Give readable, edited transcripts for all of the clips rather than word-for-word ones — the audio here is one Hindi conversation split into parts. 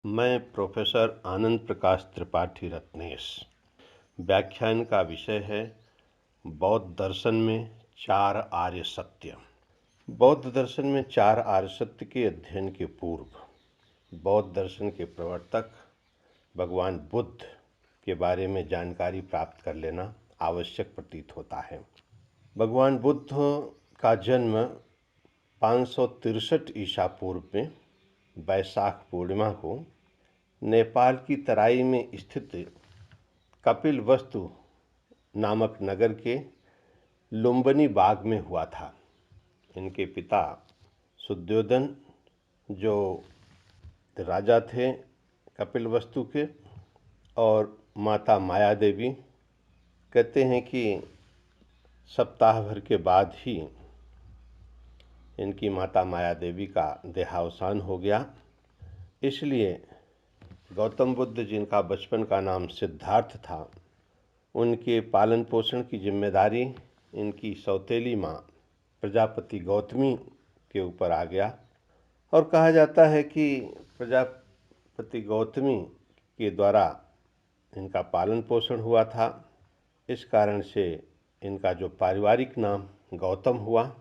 मैं प्रोफेसर आनंद प्रकाश त्रिपाठी रत्नेश। व्याख्यान का विषय है बौद्ध दर्शन में चार आर्य सत्य। बौद्ध दर्शन में चार आर्य सत्य के अध्ययन के पूर्व बौद्ध दर्शन के प्रवर्तक भगवान बुद्ध के बारे में जानकारी प्राप्त कर लेना आवश्यक प्रतीत होता है। भगवान बुद्ध का जन्म 563 ईसा पूर्व में वैशाख पूर्णिमा को नेपाल की तराई में स्थित कपिलवस्तु नामक नगर के लुम्बिनी बाग में हुआ था। इनके पिता शुद्धोधन जो राजा थे कपिलवस्तु के, और माता माया देवी, कहते हैं कि सप्ताह भर के बाद ही इनकी माता माया देवी का देहावसान हो गया। इसलिए गौतम बुद्ध, जिनका बचपन का नाम सिद्धार्थ था, उनके पालन पोषण की जिम्मेदारी इनकी सौतेली माँ प्रजापति गौतमी के ऊपर आ गया। और कहा जाता है कि प्रजापति गौतमी के द्वारा इनका पालन पोषण हुआ था। इस कारण से इनका जो पारिवारिक नाम गौतम हुआ।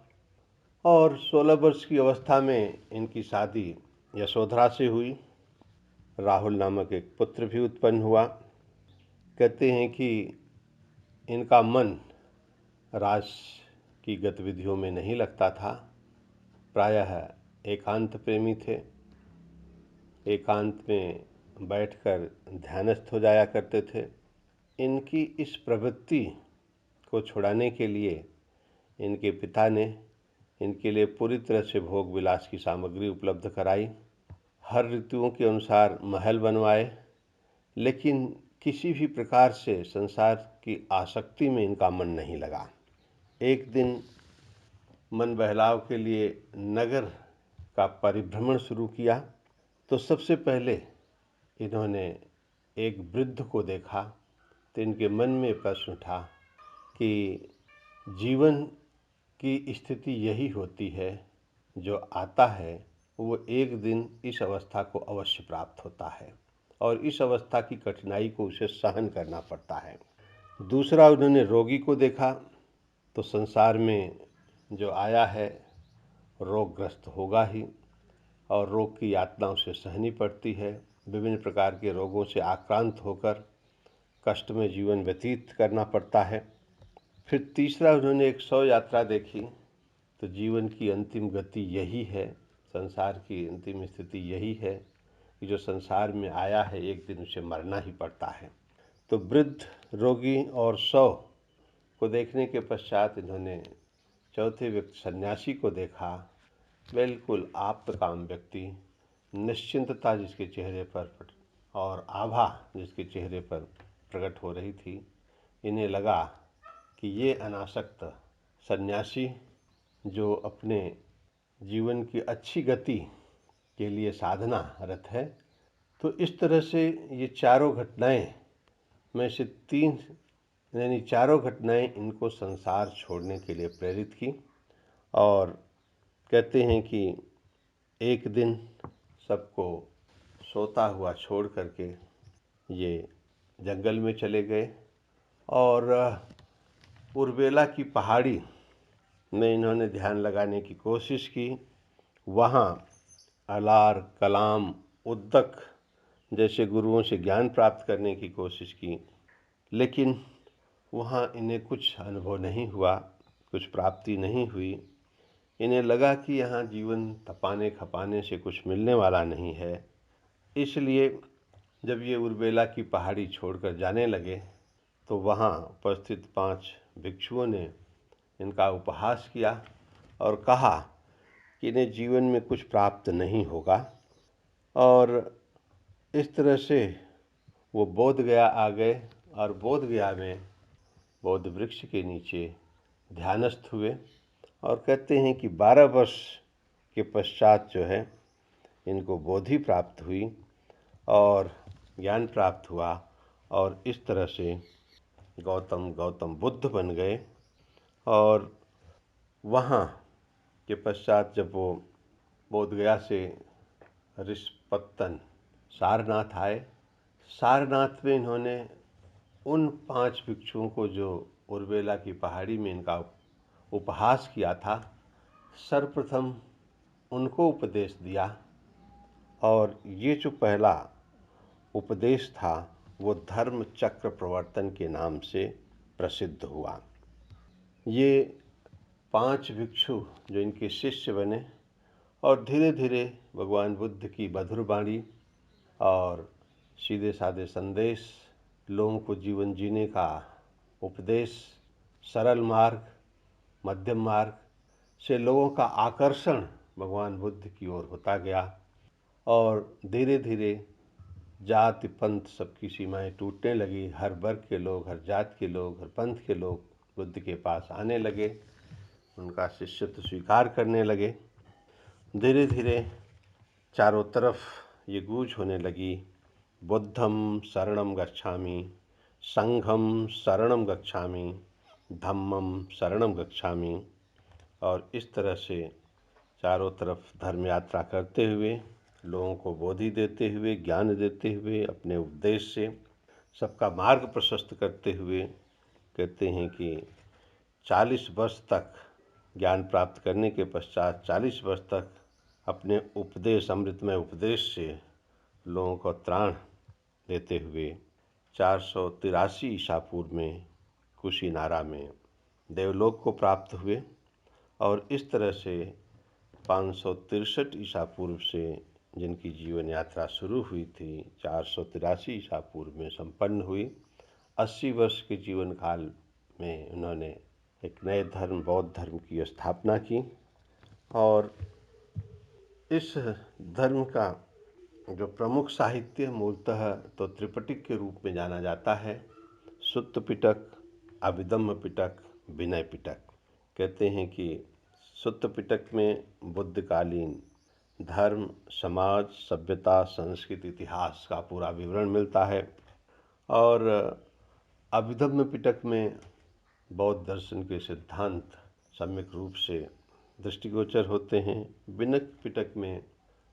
और 16 वर्ष की अवस्था में इनकी शादी यशोधरा से हुई। राहुल नामक एक पुत्र भी उत्पन्न हुआ। कहते हैं कि इनका मन राज की गतिविधियों में नहीं लगता था। प्रायः एकांत प्रेमी थे। एकांत में बैठकर ध्यानस्थ हो जाया करते थे। इनकी इस प्रवृत्ति को छुड़ाने के लिए इनके पिता ने इनके लिए पूरी तरह से भोग विलास की सामग्री उपलब्ध कराई। हर ऋतुओं के अनुसार महल बनवाए, लेकिन किसी भी प्रकार से संसार की आसक्ति में इनका मन नहीं लगा। एक दिन मन बहलाव के लिए नगर का परिभ्रमण शुरू किया तो सबसे पहले इन्होंने एक वृद्ध को देखा। तो इनके मन में प्रश्न उठा कि जीवन की स्थिति यही होती है, जो आता है वो एक दिन इस अवस्था को अवश्य प्राप्त होता है और इस अवस्था की कठिनाई को उसे सहन करना पड़ता है। दूसरा, उन्होंने रोगी को देखा तो संसार में जो आया है रोगग्रस्त होगा ही, और रोग की यातना उसे सहनी पड़ती है। विभिन्न प्रकार के रोगों से आक्रांत होकर कष्ट में जीवन व्यतीत करना पड़ता है। फिर तीसरा, उन्होंने एक शव यात्रा देखी तो जीवन की अंतिम गति यही है, संसार की अंतिम स्थिति यही है कि जो संसार में आया है एक दिन उसे मरना ही पड़ता है। तो वृद्ध, रोगी और शव को देखने के पश्चात इन्होंने चौथे व्यक्ति सन्यासी को देखा। बिल्कुल आप्तकाम व्यक्ति, निश्चिंतता जिसके चेहरे पर और आभा जिसके चेहरे पर प्रकट हो रही थी। इन्हें लगा कि ये अनासक्त सन्यासी जो अपने जीवन की अच्छी गति के लिए साधना रत है। तो इस तरह से ये चारों घटनाएं में से चारों घटनाएं इनको संसार छोड़ने के लिए प्रेरित की। और कहते हैं कि एक दिन सबको सोता हुआ छोड़ करके ये जंगल में चले गए और उर्वेला की पहाड़ी में इन्होंने ध्यान लगाने की कोशिश की। वहाँ अलार, कलाम, उद्दक जैसे गुरुओं से ज्ञान प्राप्त करने की कोशिश की, लेकिन वहाँ इन्हें कुछ अनुभव नहीं हुआ, कुछ प्राप्ति नहीं हुई। इन्हें लगा कि यहाँ जीवन तपाने खपाने से कुछ मिलने वाला नहीं है। इसलिए जब ये उर्वेला की पहाड़ी छोड़कर जाने लगे तो वहाँ उपस्थित 5 भिक्षुओं ने इनका उपहास किया और कहा कि इन्हें जीवन में कुछ प्राप्त नहीं होगा। और इस तरह से वो बोध गया आ गए और बोध गया में बोध वृक्ष के नीचे ध्यानस्थ हुए। और कहते हैं कि 12 वर्ष के पश्चात जो है इनको बोधि प्राप्त हुई और ज्ञान प्राप्त हुआ, और इस तरह से गौतम बुद्ध बन गए। और वहाँ के पश्चात जब वो बोधगया से ऋषपत्तन सारनाथ आए। सारनाथ में इन्होंने उन 5 भिक्षुओं को जो उर्वेला की पहाड़ी में इनका उपहास किया था, सर्वप्रथम उनको उपदेश दिया। और ये जो पहला उपदेश था वो धर्म चक्र प्रवर्तन के नाम से प्रसिद्ध हुआ। ये 5 भिक्षु जो इनके शिष्य बने और धीरे धीरे भगवान बुद्ध की मधुर वाणी और सीधे साधे संदेश, लोगों को जीवन जीने का उपदेश, सरल मार्ग, मध्यम मार्ग से लोगों का आकर्षण भगवान बुद्ध की ओर होता गया। और धीरे धीरे जाति पंथ सबकी सीमाएं टूटने लगी। हर वर्ग के लोग, हर जात के लोग, हर पंथ के लोग बुद्ध के पास आने लगे, उनका शिष्यत्व स्वीकार करने लगे। धीरे धीरे चारों तरफ ये गूंज होने लगी, बुद्धं शरणं गच्छामि, संघं शरणं गच्छामि, धम्मं शरणं गच्छामि। और इस तरह से चारों तरफ धर्म यात्रा करते हुए, लोगों को बोधि देते हुए, ज्ञान देते हुए, अपने उपदेश से सबका मार्ग प्रशस्त करते हुए कहते हैं कि 40 वर्ष तक ज्ञान प्राप्त करने के पश्चात 40 वर्ष तक अपने उपदेश, अमृतमय उपदेश से लोगों को त्राण देते हुए 483 ईसा पूर्व में कुशीनारा में देवलोक को प्राप्त हुए। और इस तरह से 563 ईसा पूर्व से जिनकी जीवन यात्रा शुरू हुई थी, 483 ईसा पूर्व में संपन्न हुई। 80 वर्ष के जीवन काल में उन्होंने एक नए धर्म, बौद्ध धर्म की स्थापना की। और इस धर्म का जो प्रमुख साहित्य मूलतः तो त्रिपिटक के रूप में जाना जाता है। सुत्त पिटक, अभिधम्म पिटक, विनय पिटक। कहते हैं कि सुत्त पिटक में बुद्धकालीन धर्म, समाज, सभ्यता, संस्कृति, इतिहास का पूरा विवरण मिलता है। और अभिधम्म पिटक में बौद्ध दर्शन के सिद्धांत सम्यक रूप से दृष्टिगोचर होते हैं। विनय पिटक में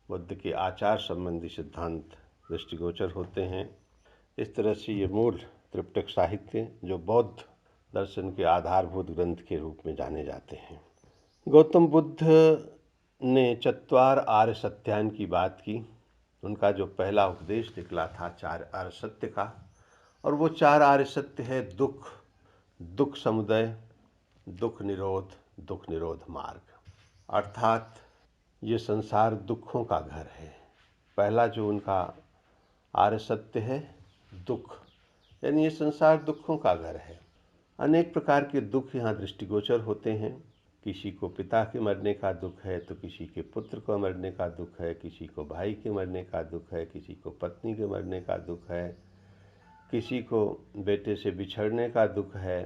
बुद्ध के आचार संबंधी सिद्धांत दृष्टिगोचर होते हैं। इस तरह से ये मूल त्रिपिटक साहित्य जो बौद्ध दर्शन के आधारभूत ग्रंथ के रूप में जाने जाते हैं। गौतम बुद्ध ने चत्वार आर्य सत्यान की बात की। उनका जो पहला उपदेश निकला था 4 आर्य सत्य का, और वो 4 आर्य सत्य है दुख, दुख समुदय, दुख निरोध मार्ग। अर्थात ये संसार दुखों का घर है। पहला जो उनका आर्य सत्य है दुख, यानी ये संसार दुखों का घर है। अनेक प्रकार के दुख यहाँ दृष्टिगोचर होते हैं। किसी को पिता के मरने का दुख है, तो किसी के पुत्र को मरने का दुख है, किसी को भाई के मरने का दुख है, किसी को पत्नी के मरने का दुख है, किसी को बेटे से बिछड़ने का दुख है,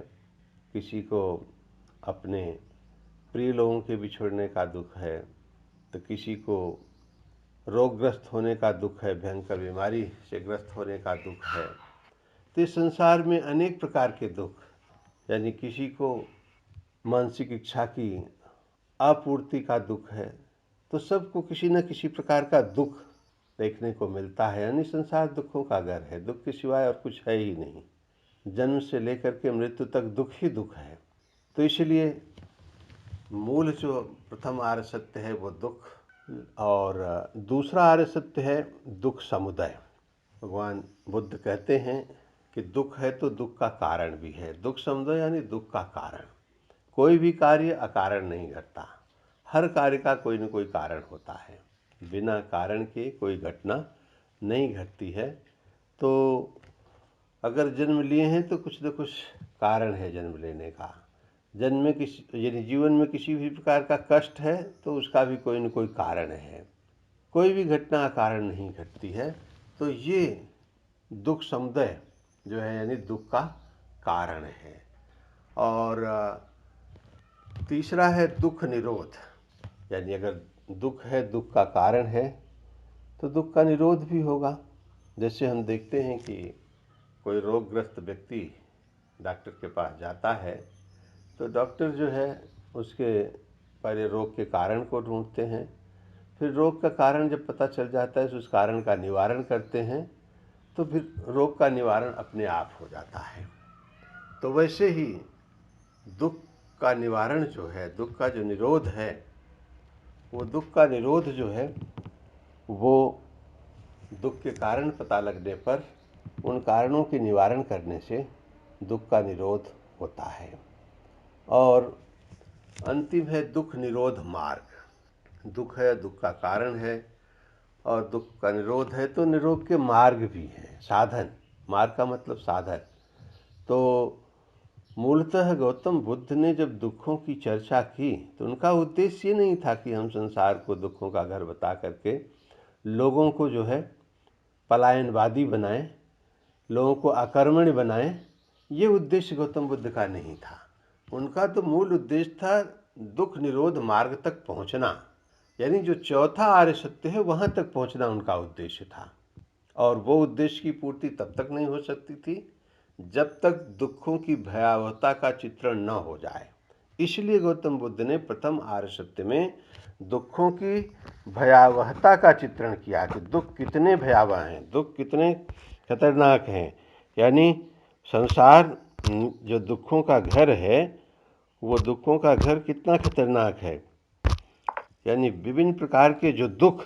किसी को अपने प्रिय लोगों के बिछड़ने का दुख है, तो किसी को रोगग्रस्त होने का दुख है, भयंकर बीमारी से ग्रस्त होने का दुख है। तो इस संसार में अनेक प्रकार के दुख, यानी किसी को मानसिक इच्छा की आपूर्ति का दुख है, तो सबको किसी न किसी प्रकार का दुख देखने को मिलता है। यानी संसार दुखों का घर है, दुख के सिवाय और कुछ है ही नहीं। जन्म से लेकर के मृत्यु तक दुख ही दुख है। तो इसलिए मूल जो प्रथम आर्य सत्य है वो दुख, और दूसरा आर्य सत्य है दुख समुदय। भगवान बुद्ध कहते हैं कि दुख है तो दुख का कारण भी है। दुख समुदय यानी दुख का कारण। कोई भी कार्य अकारण नहीं घटता, हर कार्य का कोई न कोई कारण होता है। बिना कारण के कोई घटना नहीं घटती है। तो अगर जन्म लिए हैं तो कुछ न कुछ कारण है जन्म लेने का। जन्म में किसी, यदि जीवन में किसी भी प्रकार का कष्ट है तो उसका भी कोई न कोई कारण है। कोई भी घटना अकारण नहीं घटती है। तो ये दुख समुदय जो है यानी दुख का कारण है। और तीसरा है दुख निरोध, यानी अगर दुख है, दुख का कारण है, तो दुख का निरोध भी होगा। जैसे हम देखते हैं कि कोई रोगग्रस्त व्यक्ति डॉक्टर के पास जाता है, तो डॉक्टर जो है उसके पहले रोग के कारण को ढूंढते हैं, फिर रोग का कारण जब पता चल जाता है तो उस कारण का निवारण करते हैं, तो फिर रोग का निवारण अपने आप हो जाता है। तो वैसे ही दुख का निवारण जो है, दुख का जो निरोध है, वो दुख का निरोध जो है वो दुख के कारण पता लगने पर उन कारणों के निवारण करने से दुख का निरोध होता है। और अंतिम है दुख निरोध मार्ग। दुख है, दुख का कारण है, और दुख का निरोध है तो निरोध के मार्ग भी हैं, साधन। मार्ग का मतलब साधन। तो मूलतः गौतम बुद्ध ने जब दुखों की चर्चा की तो उनका उद्देश्य ये नहीं था कि हम संसार को दुखों का घर बता करके लोगों को जो है पलायनवादी बनाएं, लोगों को अकर्मण्य बनाएं। ये उद्देश्य गौतम बुद्ध का नहीं था। उनका तो मूल उद्देश्य था दुख निरोध मार्ग तक पहुंचना, यानी जो चौथा आर्य सत्य है वहां तक पहुंचना उनका उद्देश्य था। और वो उद्देश्य की पूर्ति तब तक नहीं हो सकती थी जब तक दुखों की भयावहता का चित्रण न हो जाए। इसलिए गौतम बुद्ध ने प्रथम आर्य सत्य में दुखों की भयावहता का चित्रण किया कि दुख कितने भयावह हैं, दुख कितने खतरनाक हैं। यानी संसार जो दुखों का घर है, वो दुखों का घर कितना खतरनाक है। यानी विभिन्न प्रकार के जो दुख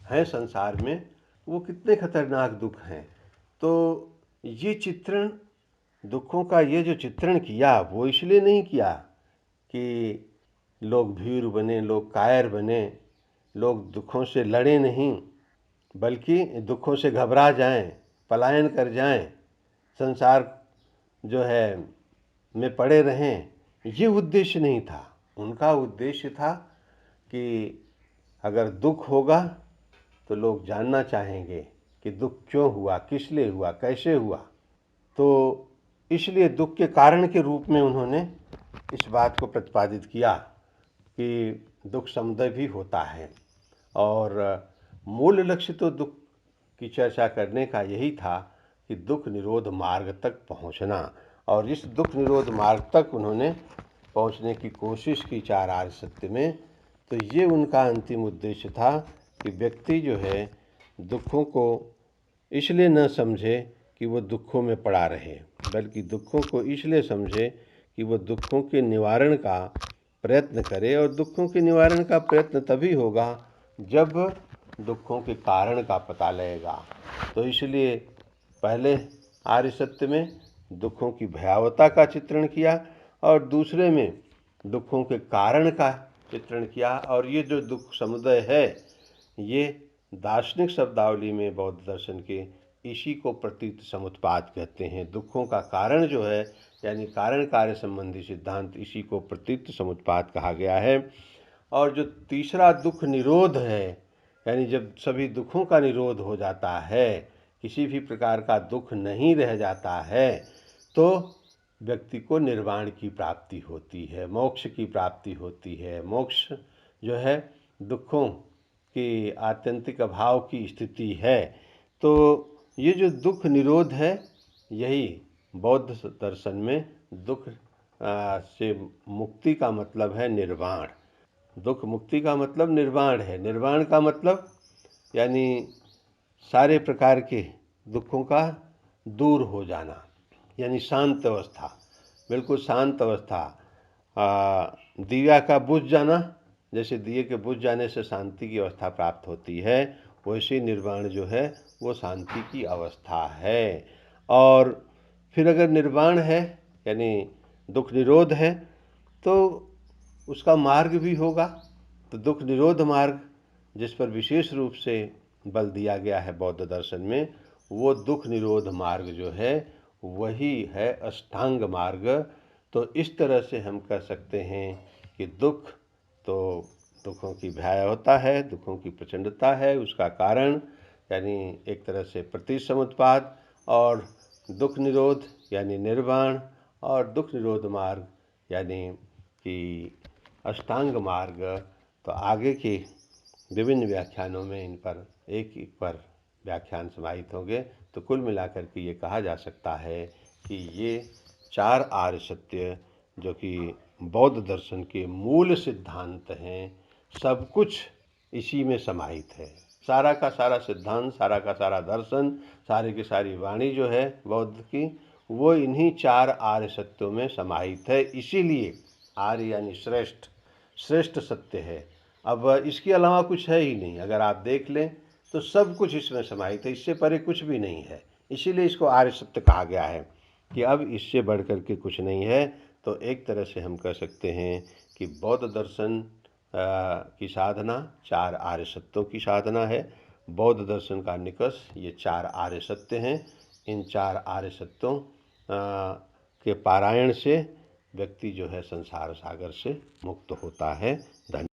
हैं संसार में, वो कितने खतरनाक दुख हैं। तो ये चित्रण, दुखों का ये जो चित्रण किया, वो इसलिए नहीं किया कि लोग भीरू बने, लोग कायर बने, लोग दुखों से लड़े नहीं, बल्कि दुखों से घबरा जाएं, पलायन कर जाएं, संसार जो है में पड़े रहें। ये उद्देश्य नहीं था। उनका उद्देश्य था कि अगर दुख होगा तो लोग जानना चाहेंगे कि दुख क्यों हुआ, किस लिए हुआ, कैसे हुआ। तो इसलिए दुख के कारण के रूप में उन्होंने इस बात को प्रतिपादित किया कि दुख समुदय भी होता है। और मूल लक्ष्य तो दुख की चर्चा करने का यही था कि दुख निरोध मार्ग तक पहुंचना। और इस दुख निरोध मार्ग तक उन्होंने पहुंचने की कोशिश की चार आर्य सत्य में। तो ये उनका अंतिम उद्देश्य था कि व्यक्ति जो है दुखों को इसलिए न समझे कि वो दुखों में पड़ा रहे, बल्कि दुखों को इसलिए समझे कि वो दुखों के निवारण का प्रयत्न करे। और दुखों के निवारण का प्रयत्न तभी होगा जब दुखों के कारण का पता लगेगा। तो इसलिए पहले आर्य सत्य में दुखों की भयावहता का चित्रण किया और दूसरे में दुखों के कारण का चित्रण किया। और ये जो दुख समुदय है, ये दार्शनिक शब्दावली में बौद्ध दर्शन के इसी को प्रतीत समुत्पाद कहते हैं। दुखों का कारण जो है, यानी कारण कार्य संबंधी सिद्धांत, इसी को प्रतीत समुत्पाद कहा गया है। और जो तीसरा दुख निरोध है, यानी जब सभी दुखों का निरोध हो जाता है, किसी भी प्रकार का दुख नहीं रह जाता है, तो व्यक्ति को निर्वाण की प्राप्ति होती है, मोक्ष की प्राप्ति होती है। मोक्ष जो है दुखों के आत्यंतिक अभाव की स्थिति है। तो ये जो दुख निरोध है, यही बौद्ध दर्शन में दुख से मुक्ति का मतलब है निर्वाण। दुख मुक्ति का मतलब निर्वाण है। निर्वाण का मतलब यानी सारे प्रकार के दुखों का दूर हो जाना, यानी शांत अवस्था, बिल्कुल शांत अवस्था। दिया का बुझ जाना, जैसे दिए के बुझ जाने से शांति की अवस्था प्राप्त होती है, वैसे निर्वाण जो है वो शांति की अवस्था है। और फिर अगर निर्वाण है यानी दुख निरोध है, तो उसका मार्ग भी होगा। तो दुख निरोध मार्ग, जिस पर विशेष रूप से बल दिया गया है बौद्ध दर्शन में, वो दुख निरोध मार्ग जो है वही है अष्टांग मार्ग। तो इस तरह से हम कह सकते हैं कि दुख तो दुखों की भयावहता है, दुखों की प्रचंडता है, उसका कारण यानी एक तरह से प्रतीत समुत्पाद, और दुख निरोध यानी निर्वाण, और दुख निरोध मार्ग यानी कि अष्टांग मार्ग। तो आगे के विभिन्न व्याख्यानों में इन पर एक एक पर व्याख्यान समाहित होंगे। तो कुल मिलाकर के ये कहा जा सकता है कि ये चार आर्य सत्य जो कि बौद्ध दर्शन के मूल सिद्धांत हैं, सब कुछ इसी में समाहित है। सारा का सारा सिद्धांत, सारा का सारा दर्शन, सारी की सारी वाणी जो है बौद्ध की, वो इन्हीं 4 आर्य सत्यों में समाहित है। इसीलिए आर्य यानी श्रेष्ठ, श्रेष्ठ सत्य है। अब इसके अलावा कुछ है ही नहीं। अगर आप देख लें तो सब कुछ इसमें समाहित है, इससे परे कुछ भी नहीं है। इसीलिए इसको आर्य सत्य कहा गया है कि अब इससे बढ़ कर के कुछ नहीं है। तो एक तरह से हम कह सकते हैं कि बौद्ध दर्शन की साधना 4 आर्य सत्यों की साधना है। बौद्ध दर्शन का निकष ये 4 आर्य सत्य हैं। इन 4 आर्य सत्यों के पारायण से व्यक्ति जो है संसार सागर से मुक्त होता है। धन्यवाद।